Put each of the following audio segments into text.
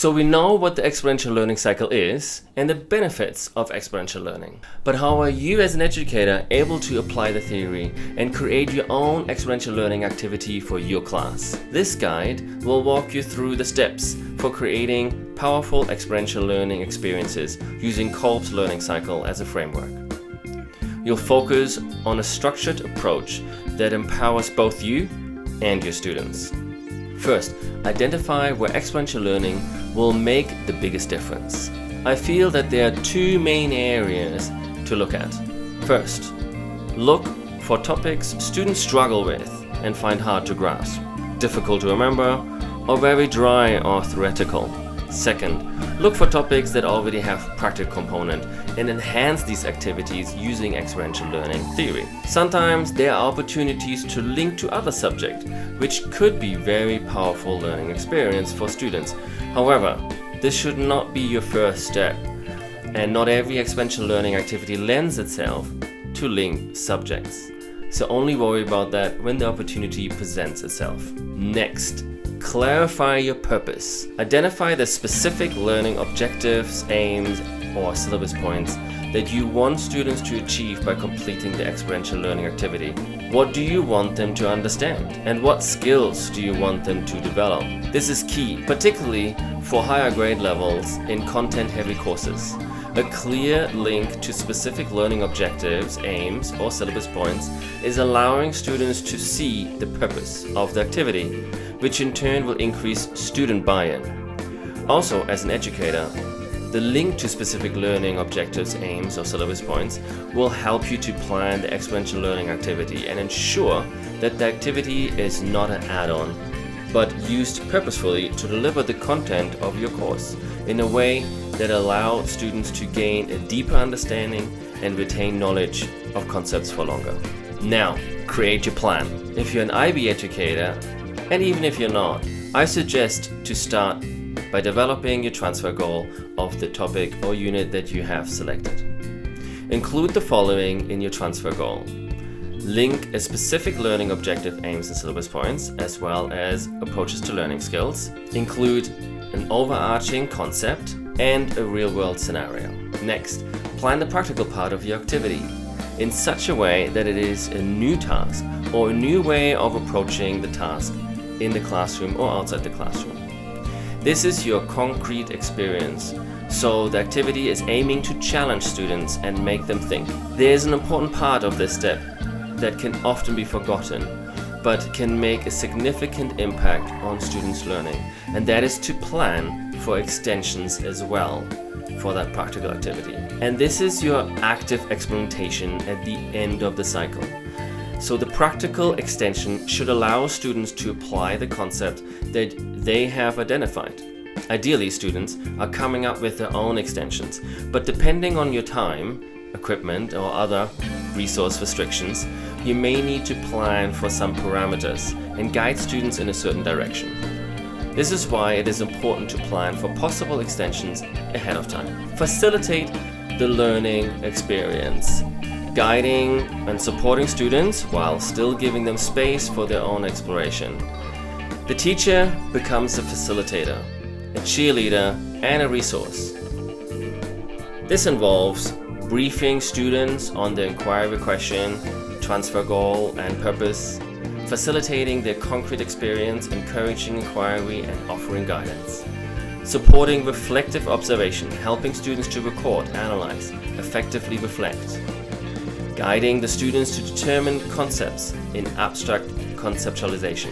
So we know what the experiential learning cycle is and the benefits of experiential learning. But how are you as an educator able to apply the theory and create your own experiential learning activity for your class? This guide will walk you through the steps for creating powerful experiential learning experiences using Kolb's learning cycle as a framework. You'll focus on a structured approach that empowers both you and your students. First, identify where experiential learning will make the biggest difference. I feel that there are two main areas to look at. First, look for topics students struggle with and find hard to grasp, difficult to remember, or very dry or theoretical. Second, look for topics that already have practical component and enhance these activities using experiential learning theory. Sometimes there are opportunities to link to other subjects, which could be very powerful learning experience for students. However, this should not be your first step, and not every experiential learning activity lends itself to linked subjects. So only worry about that when the opportunity presents itself. Next, clarify your purpose. Identify the specific learning objectives, aims, or syllabus points that you want students to achieve by completing the experiential learning activity. What do you want them to understand? And what skills do you want them to develop? This is key, particularly for higher grade levels in content-heavy courses. A clear link to specific learning objectives, aims, or syllabus points is allowing students to see the purpose of the activity, which in turn will increase student buy-in. Also, as an educator, the link to specific learning objectives, aims, or syllabus points will help you to plan the experiential learning activity and ensure that the activity is not an add-on, but used purposefully to deliver the content of your course in a way that allows students to gain a deeper understanding and retain knowledge of concepts for longer. Now, create your plan. If you're an IB educator, and even if you're not, I suggest to start by developing your transfer goal of the topic or unit that you have selected. Include the following in your transfer goal. Link a specific learning objective, aims, and syllabus points, as well as approaches to learning skills. Include an overarching concept and a real-world scenario. Next, plan the practical part of your activity in such a way that it is a new task or a new way of approaching the task in the classroom or outside the classroom. This is your concrete experience, so the activity is aiming to challenge students and make them think. There is an important part of this step that can often be forgotten, but can make a significant impact on students' learning, and that is to plan for extensions as well for that practical activity. And this is your active experimentation at the end of the cycle. So the practical extension should allow students to apply the concept that they have identified. Ideally, students are coming up with their own extensions, but depending on your time, equipment, or other resource restrictions, you may need to plan for some parameters and guide students in a certain direction. This is why it is important to plan for possible extensions ahead of time. Facilitate the learning experience, guiding and supporting students while still giving them space for their own exploration. The teacher becomes a facilitator, a cheerleader, and a resource. This involves briefing students on the inquiry question, transfer goal, and purpose, facilitating their concrete experience, encouraging inquiry, and offering guidance. Supporting reflective observation, helping students to record, analyze, effectively reflect. Guiding the students to determine concepts in abstract conceptualization.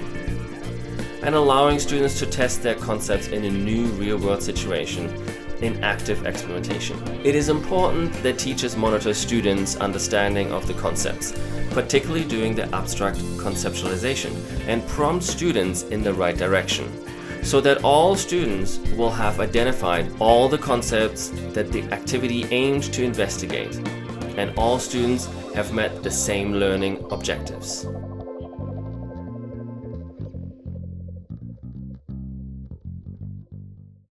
And allowing students to test their concepts in a new real-world situation in active experimentation. It is important that teachers monitor students' understanding of the concepts, particularly during the abstract conceptualization, and prompt students in the right direction, so that all students will have identified all the concepts that the activity aimed to investigate, and all students have met the same learning objectives.